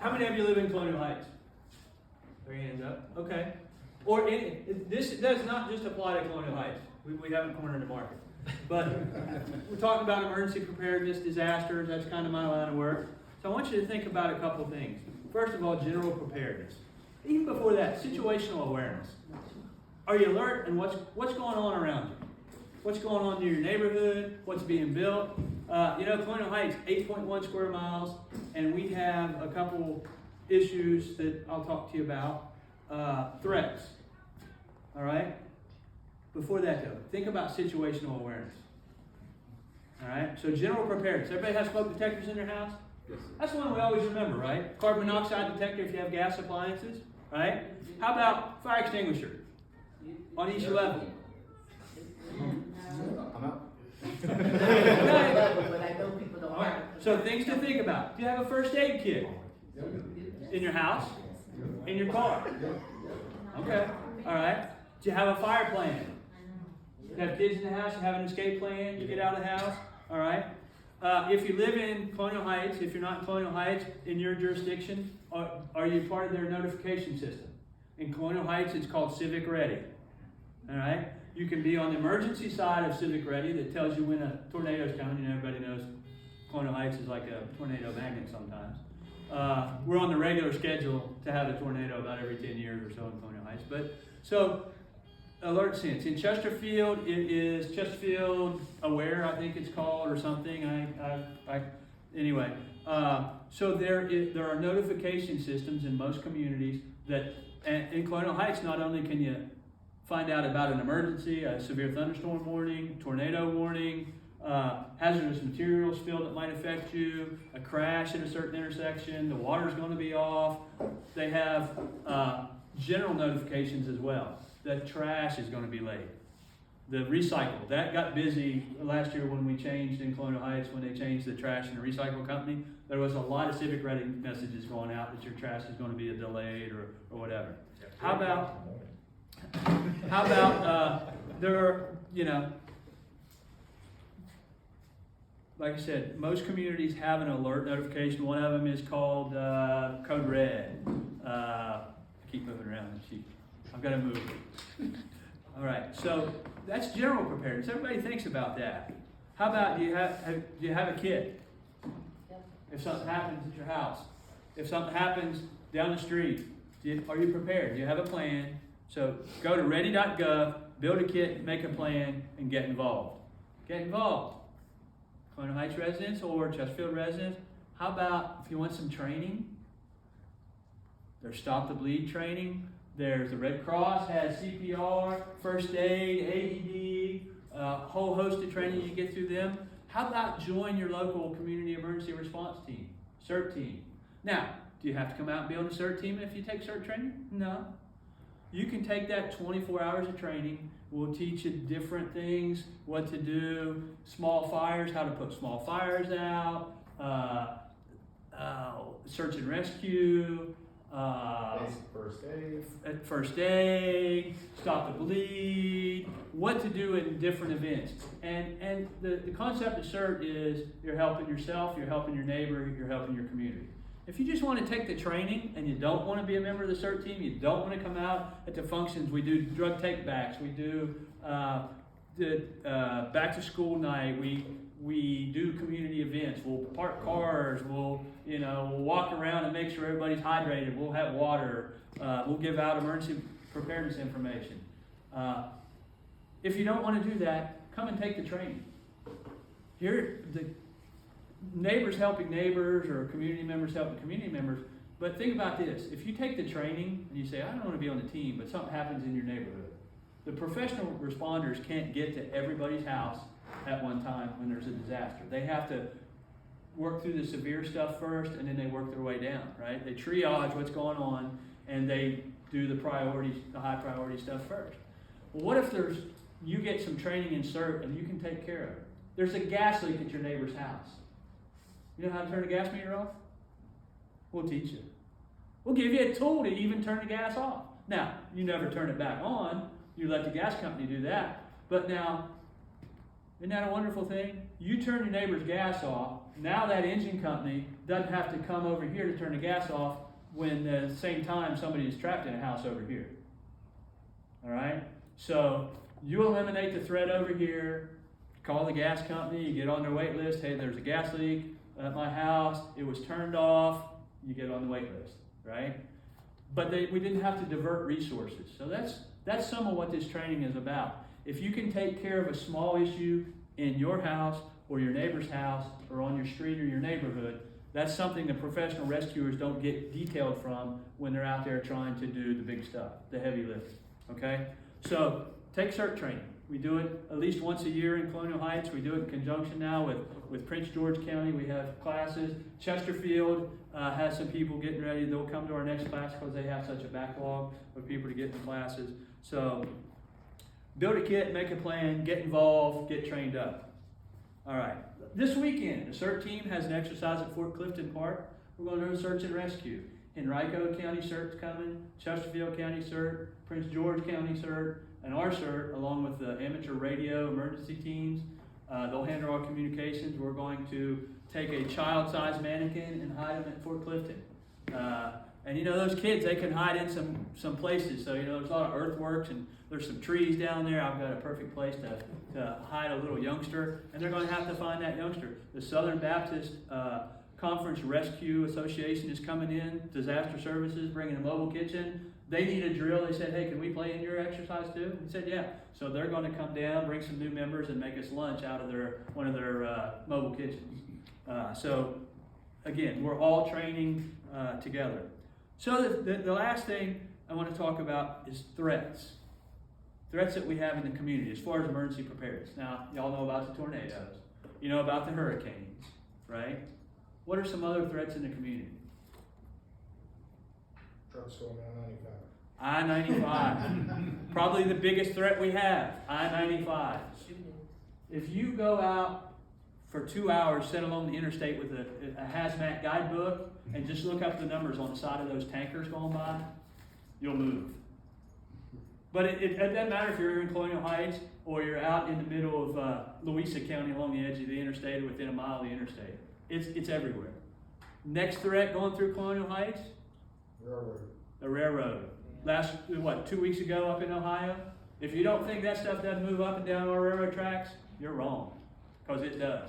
How many of you live in Colonial Heights? Throw your hands up. Okay. Or this does not just apply to Colonial Heights. We haven't cornered the market. But we're talking about emergency preparedness, disasters. That's kind of my line of work. So I want you to think about a couple things. First of all, general preparedness. Even before that, situational awareness. Are you alert and what's going on around you? What's going on near your neighborhood? What's being built? Colonial Heights, 8.1 square miles, and we have a couple issues that I'll talk to you about. Threats. All right? Before that, though, think about situational awareness. All right? So general preparedness. Everybody has smoke detectors in their house? Yes. That's one we always remember, right? Carbon monoxide detector if you have gas appliances, right? How about fire extinguisher on each level? I'm out. But I know people don't have it. So things to think about. Do you have a first aid kit in your house? In your car? Okay. All right. Do you have a fire plan? You have kids in the house, you have an escape plan, you get out of the house? All right. If you live in Colonial Heights, if you're not in Colonial Heights, in your jurisdiction, are you part of their notification system? In Colonial Heights, it's called Civic Ready. All right? You can be on the emergency side of Civic Ready that tells you when a tornado is coming. You know, everybody knows Colonial Heights is like a tornado magnet sometimes. We're on the regular schedule to have a tornado about every 10 years or so in Colonial Heights. So alert sense. In Chesterfield, it is Chesterfield Aware, I think it's called, or something. Anyway. So there are notification systems in most communities that, and in Colonial Heights, not only can you find out about an emergency, a severe thunderstorm warning, tornado warning, hazardous materials spill that might affect you, a crash at a certain intersection, the water's going to be off. They have general notifications as well. That trash is going to be laid. The recycle, that got busy last year when we changed in Colonial Heights, when they changed the trash and the recycle company. There was a lot of Civic Ready messages going out that your trash is going to be delayed or whatever. How about there are, like I said, most communities have an alert notification. One of them is called Code Red. I keep moving around. I've got to move. All right, so that's general preparedness. Everybody thinks about that. How about do you have a kit? If something happens at your house, if something happens down the street, are you prepared? Do you have a plan? So go to ready.gov, build a kit, make a plan, and get involved. Get involved. Colonial Heights residents or Chesterfield residents, how about if you want some training? There's Stop the Bleed training. There's the Red Cross has CPR, first aid, AED, a whole host of training you get through them. How about join your local community emergency response team, CERT team? Now, do you have to come out and be on the CERT team if you take CERT training? No. You can take that 24 hours of training. We'll teach you different things, what to do, small fires, how to put small fires out, search and rescue, first aid, stop the bleed, what to do in different events. And the concept of CERT is you're helping yourself, you're helping your neighbor, you're helping your community. If you just want to take the training and you don't want to be a member of the CERT team, you don't want to come out at the functions, we do drug take-backs, we do back to school night, we do community events, we'll park cars, we'll walk around and make sure everybody's hydrated, we'll have water, we'll give out emergency preparedness information. If you don't want to do that, come and take the training. Here, the neighbors helping neighbors or community members helping community members. But think about this. If you take the training and you say, I don't want to be on the team, but something happens in your neighborhood, the professional responders can't get to everybody's house at one time when there's a disaster. They have to work through the severe stuff first, and then they work their way down, right? They triage what's going on, and they do the high priority stuff first. Well, what if you get some training in CERT and you can take care of it? There's a gas leak at your neighbor's house. You know how to turn the gas meter off? We'll teach you. We'll give you a tool to even turn the gas off. Now, you never turn it back on. You let the gas company do that. But now, Isn't that a wonderful thing? You turn your neighbor's gas off, now that engine company doesn't have to come over here to turn the gas off when at the same time somebody is trapped in a house over here. All right? So you eliminate the threat over here, call the gas company, you get on their wait list. Hey, there's a gas leak at my house, it was turned off, you get on the wait list, right? But we didn't have to divert resources. So that's some of what this training is about. If you can take care of a small issue in your house or your neighbor's house or on your street or your neighborhood, that's something the professional rescuers don't get detailed from when they're out there trying to do the big stuff, the heavy lifting, okay? So take CERT training. We do it at least once a year in Colonial Heights. We do it in conjunction now with Prince George County. We have classes. Chesterfield has some people getting ready. They'll come to our next class because they have such a backlog of people to get in classes. So build a kit, make a plan, get involved, get trained up. All right. This weekend, the CERT team has an exercise at Fort Clifton Park. We're going to do a search and rescue. Henrico County CERT's coming, Chesterfield County CERT, Prince George County CERT, and our CERT, along with the amateur radio emergency teams. They'll handle our communications. We're going to take a child-sized mannequin and hide them at Fort Clifton. And you know, those kids, they can hide in some places. So, you know, there's a lot of earthworks and there's some trees down there. I've got a perfect place to hide a little youngster. And they're going to have to find that youngster. The Southern Baptist Conference Rescue Association is coming in. Disaster Services bringing a mobile kitchen. They need a drill. They said, hey, can we play in your exercise too? We said, yeah. So they're going to come down, bring some new members, and make us lunch out of one of their mobile kitchens. So, again, we're all training together. So the last thing I want to talk about is threats. Threats that we have in the community as far as emergency preparedness. Now, y'all know about the tornadoes. You know about the hurricanes, right? What are some other threats in the community? Trucks going down 95. I-95. Probably the biggest threat we have, I-95. If you go out for 2 hours, sit along the interstate with a hazmat guidebook and just look up the numbers on the side of those tankers going by, you'll move. But it doesn't matter if you're in Colonial Heights or you're out in the middle of Louisa County along the edge of the interstate or within a mile of the interstate. It's everywhere. Next threat going through Colonial Heights? Railroad. The railroad. 2 weeks ago up in Ohio? If you don't think that stuff doesn't move up and down our railroad tracks, you're wrong. Because it does.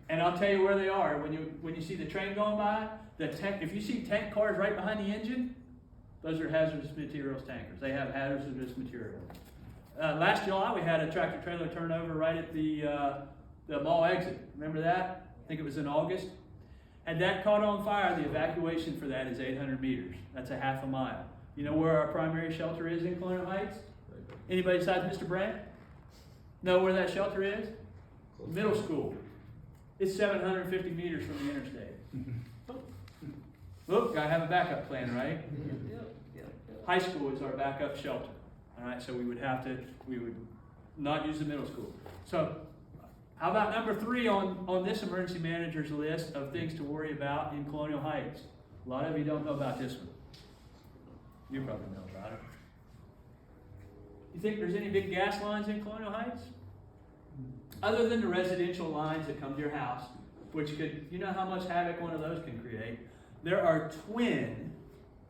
And I'll tell you where they are. When you see the train going by, if you see tank cars right behind the engine, those are hazardous materials tankers. They have hazardous material. Last July, we had a tractor trailer turnover right at the mall exit. Remember that? I think it was in August. Had that caught on fire, the evacuation for that is 800 meters. That's a half a mile. You know where our primary shelter is in Colonial Heights? Anybody besides Mr. Brandt? Know where that shelter is? Middle school. It's 750 meters from the interstate. Look, I have a backup plan, right? High school is our backup shelter. All right, so we would not use the middle school. So, how about number 3 on this emergency manager's list of things to worry about in Colonial Heights? A lot of you don't know about this one. You probably know about it. You think there's any big gas lines in Colonial Heights? Other than the residential lines that come to your house, which could, you know how much havoc one of those can create? There are twin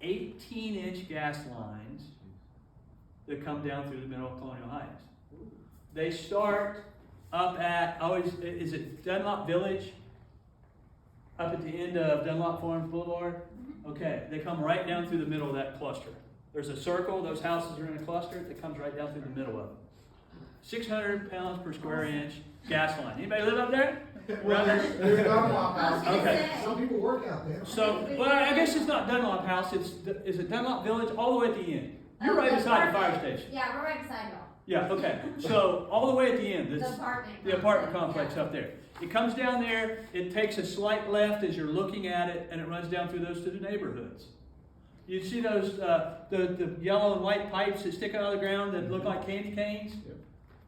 18-inch gas lines that come down through the middle of Colonial Heights. They start up at, is it Dunlop Village? Up at the end of Dunlop Farms Boulevard? Okay, they come right down through the middle of that cluster. There's a circle, those houses are in a cluster that comes right down through the middle of it. 600 pounds per square inch gas line. Anybody live up there? There's Dunlop House. Okay. Some people work out there. So, well, I guess it's not Dunlop House. Is it Dunlop Village all the way at the end? You're right beside the fire station. Yeah, we're right beside y'all. Yeah, okay. So, all the way at the end. The apartment complex up there. It comes down there, it takes a slight left as you're looking at it, and it runs down through those 2 neighborhoods. You see those, the yellow and white pipes that stick out of the ground that look like candy canes? Yep.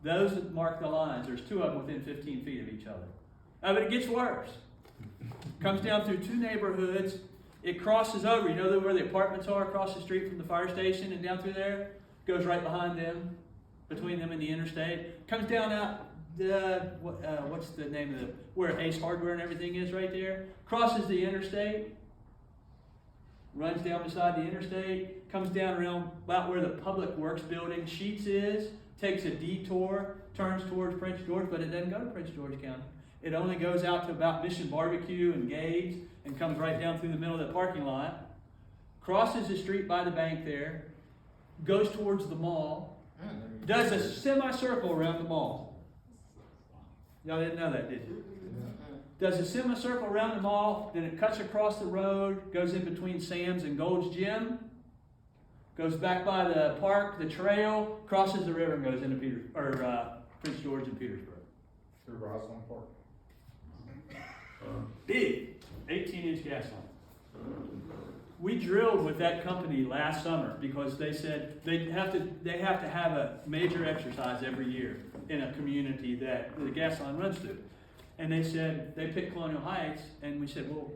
Those that mark the lines. There's 2 of them within 15 feet of each other. But it gets worse. Comes down through 2 neighborhoods. It crosses over. You know where the apartments are across the street from the fire station and down through there? Goes right behind them, between them and the interstate. Comes down out what's the name of where Ace Hardware and everything is right there? Crosses the interstate, runs down beside the interstate, comes down around about where the Public Works Building, Sheets is, takes a detour, turns towards Prince George, but it doesn't go to Prince George County. It only goes out to about Mission Barbecue and Gage and comes right down through the middle of the parking lot, crosses the street by the bank there, goes towards the mall, does a semicircle around the mall. Y'all didn't know that, did you? Does a semicircle around the mall, then it cuts across the road, goes in between Sam's and Gold's Gym, goes back by the park, the trail, crosses the river and goes into Prince George and Petersburg. Through Roslyn Park. Big 18-inch gas line. We drilled with that company last summer because they said they have to have a major exercise every year in a community that the gas line runs through. And they said, they picked Colonial Heights, and we said, well,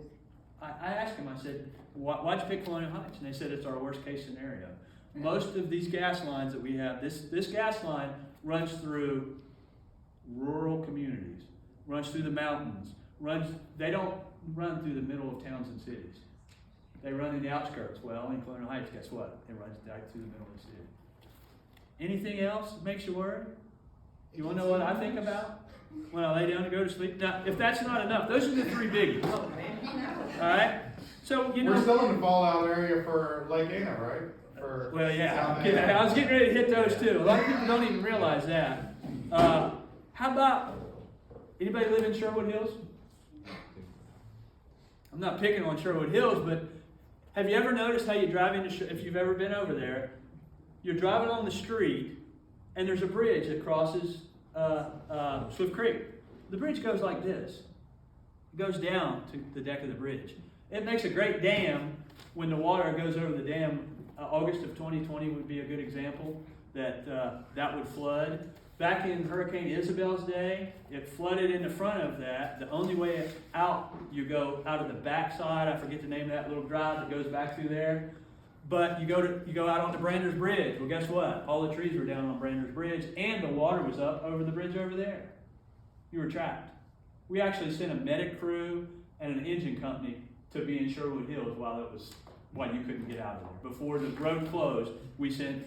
I asked them, I said, why'd you pick Colonial Heights? And they said, it's our worst case scenario. Most of these gas lines that we have, this gas line runs through rural communities, runs through the mountains, they don't run through the middle of towns and cities. They run in the outskirts. Well, in Colonial Heights, guess what? It runs right through the middle of the city. Anything else that makes you worry? You want to know what I think about when I lay down to go to sleep? Now, if that's not enough, those are the three biggies. All right? So, you know. We're still in the fallout area for Lake Anna, right? Well, yeah. I was getting ready to hit those too. A lot of people don't even realize that. How about, anybody live in Sherwood Hills? I'm not picking on Sherwood Hills, but have you ever noticed how you drive into, if you've ever been over there, you're driving on the street, and there's a bridge that crosses Swift Creek. The bridge goes like this. It goes down to the deck of the bridge. It makes a great dam when the water goes over the dam. August of 2020 would be a good example that that would flood. Back in Hurricane Isabel's day, it flooded in the front of that. The only way out, you go out of the backside. I forget the name of that little drive that goes back through there. But you go out onto Brander's Bridge. Well, guess what? All the trees were down on Brander's Bridge, and the water was up over the bridge over there. You were trapped. We actually sent a medic crew and an engine company to be in Sherwood Hills while you couldn't get out of there. Before the road closed, we sent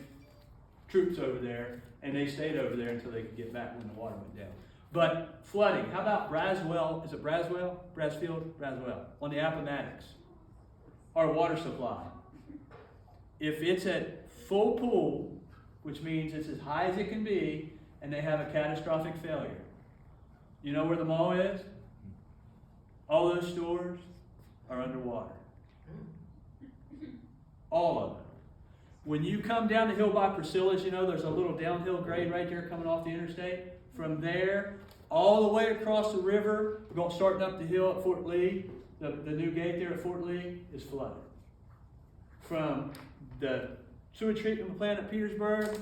troops over there, and they stayed over there until they could get back when the water went down. But flooding, how about Braswell? Is it Braswell? Brasfield? Braswell. On the Appomattox. Our water supply. If it's at full pool, which means it's as high as it can be, and they have a catastrophic failure, you know where the mall is? All those stores are underwater. All of them. When you come down the hill by Priscilla's, you know, there's a little downhill grade right there coming off the interstate. From there, all the way across the river, starting up the hill at Fort Lee, the new gate there at Fort Lee is flooded. From the sewage treatment plant at Petersburg,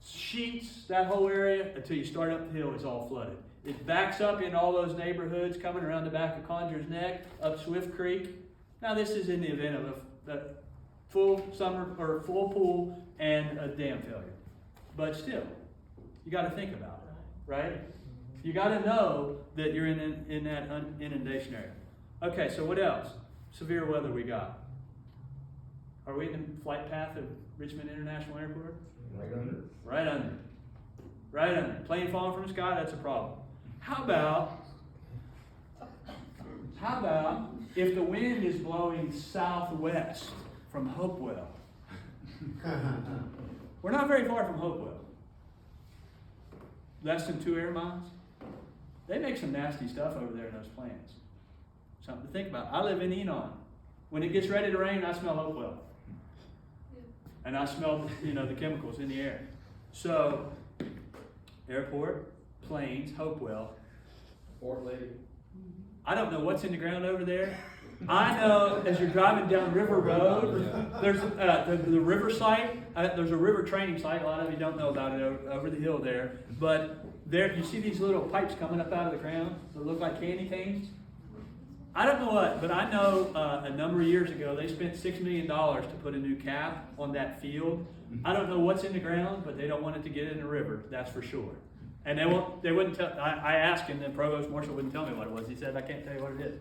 Sheets, that whole area, until you start up the hill, is all flooded. It backs up in all those neighborhoods coming around the back of Conjur's Neck, up Swift Creek. Now this is in the event of a full summer or full pool and a dam failure. But still, you got to think about it, right? You got to know that you're in that inundation area. Okay, so what else? Severe weather we got. Are we in the flight path of Richmond International Airport? Right under. Right under. Right under. Plane falling from the sky, that's a problem. How about if the wind is blowing southwest from Hopewell? We're not very far from Hopewell. Less than 2 air miles. They make some nasty stuff over there in those plants. Something to think about. I live in Enon. When it gets ready to rain, I smell Hopewell. And I smell, the chemicals in the air. So, airport, planes, Hopewell. Fort Lee. I don't know what's in the ground over there. I know as you're driving down River Road, there's the river site. There's a river training site. A lot of you don't know about it over the hill there. But there, you see these little pipes coming up out of the ground that look like candy canes? I don't know what, but I know a number of years ago they spent $6 million to put a new cap on that field. I don't know what's in the ground, but they don't want it to get in the river. That's for sure. And they wouldn't tell. I asked him, and Provost Marshall wouldn't tell me what it was. He said, "I can't tell you what it is.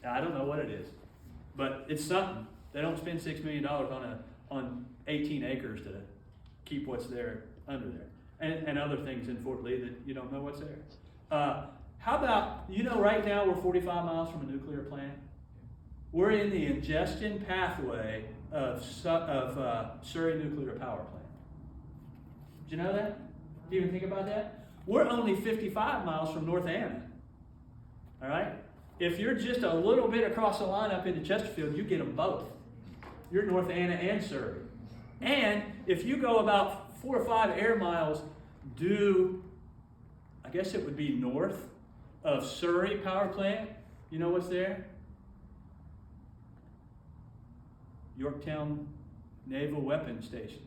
I don't know what it is, but it's something." They don't spend $6 million on 18 acres to keep what's there under there, and other things in Fort Lee that you don't know what's there. How about, right now we're 45 miles from a nuclear plant. We're in the ingestion pathway of Surrey Nuclear Power Plant. Did you know that? Do you even think about that? We're only 55 miles from North Anna. All right? If you're just a little bit across the line up into Chesterfield, you get them both. You're North Anna and Surrey. And if you go about 4 or 5 air miles due, I guess it would be north of Surrey Power Plant, you know what's there? Yorktown Naval Weapons Station.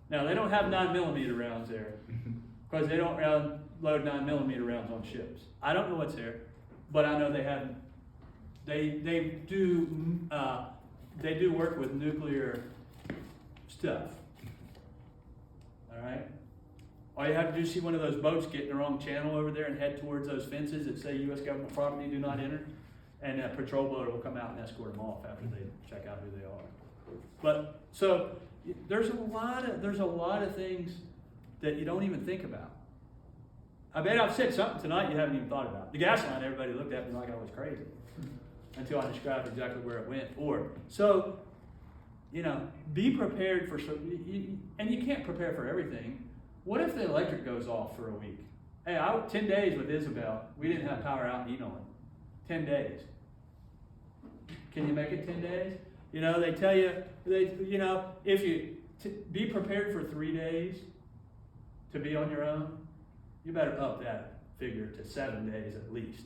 Now, they don't have 9mm rounds there because they don't load 9mm rounds on ships. I don't know what's there, but I know they do work with nuclear stuff. All right? All you have to do is see one of those boats get in the wrong channel over there and head towards those fences that say U.S. government property, do not enter, and a patrol boat will come out and escort them off after they check out who they are. But so there's a lot of things that you don't even think about. I bet I've said something tonight you haven't even thought about. The gas line, everybody looked at me like I was crazy until I described exactly where it went. Be prepared for and you can't prepare for everything. What if the electric goes off for a week? Hey, 10 days with Isabel, we didn't have power out in Enon. 10 days. Can you make it 10 days? They tell you, if you be prepared for 3 days to be on your own, you better up that figure to 7 days at least.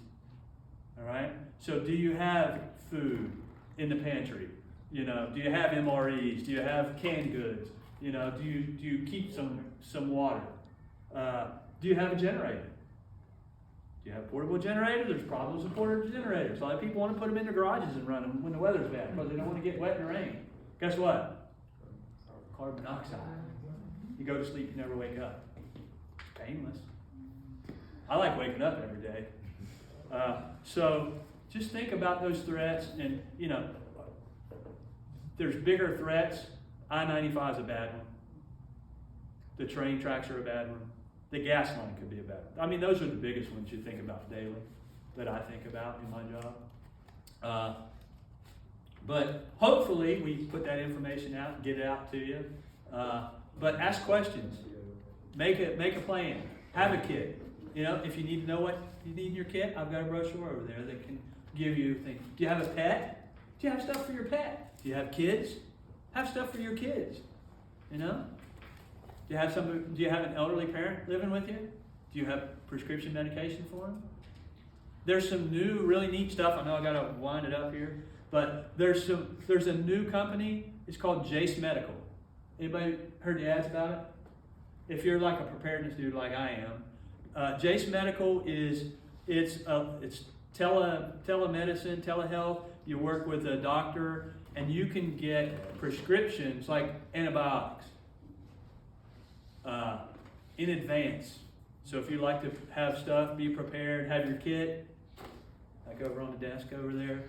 All right? So do you have food in the pantry? Do you have MREs? Do you have canned goods? Do you keep some water? Do you have a generator? Do you have a portable generator? There's problems with portable generators. A lot of people want to put them in their garages and run them when the weather's bad because they don't want to get wet in the rain. Guess what? Carbon dioxide. You go to sleep, you never wake up. It's painless. I like waking up every day. So just think about those threats, and there's bigger threats. I-95 is a bad one. The train tracks are a bad one. The gas line could be a bad one. I mean, those are the biggest ones you think about daily that I think about in my job. But hopefully we put that information out and get it out to you. But ask questions. Make a plan. Have a kit. If you need to know what you need in your kit, I've got a brochure over there that can give you things. Do you have a pet? Do you have stuff for your pet? Do you have kids? Have stuff for your kids. Do you have an elderly parent living with you? Do you have prescription medication for them? There's some new, really neat stuff. I know I got to wind it up here, but there's a new company. It's called Jace Medical. Anybody heard the ads about it? If you're like a preparedness dude like I am, Jace Medical it's telemedicine, telehealth. You work with a doctor, and you can get prescriptions like antibiotics in advance. So if you like to have stuff, be prepared, have your kit, like over on the desk over there.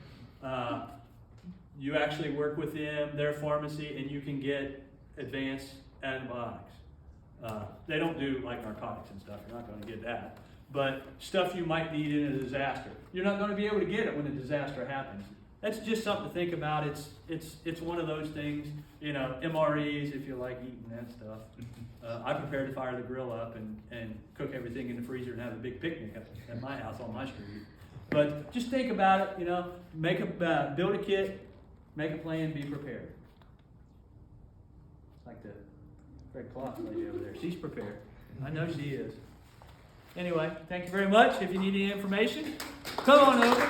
You actually work with them, their pharmacy, and you can get advanced antibiotics. They don't do like narcotics and stuff. You're not going to get that. But stuff you might need in a disaster. You're not going to be able to get it when a disaster happens. That's just something to think about. It's one of those things, MREs if you like eating that stuff. I prepare to fire the grill up and cook everything in the freezer and have a big picnic at my house on my street. But just think about it, build a kit, make a plan, be prepared. Like the Fred Cloth lady over there. She's prepared. I know she is. Anyway, thank you very much. If you need any information, come on over.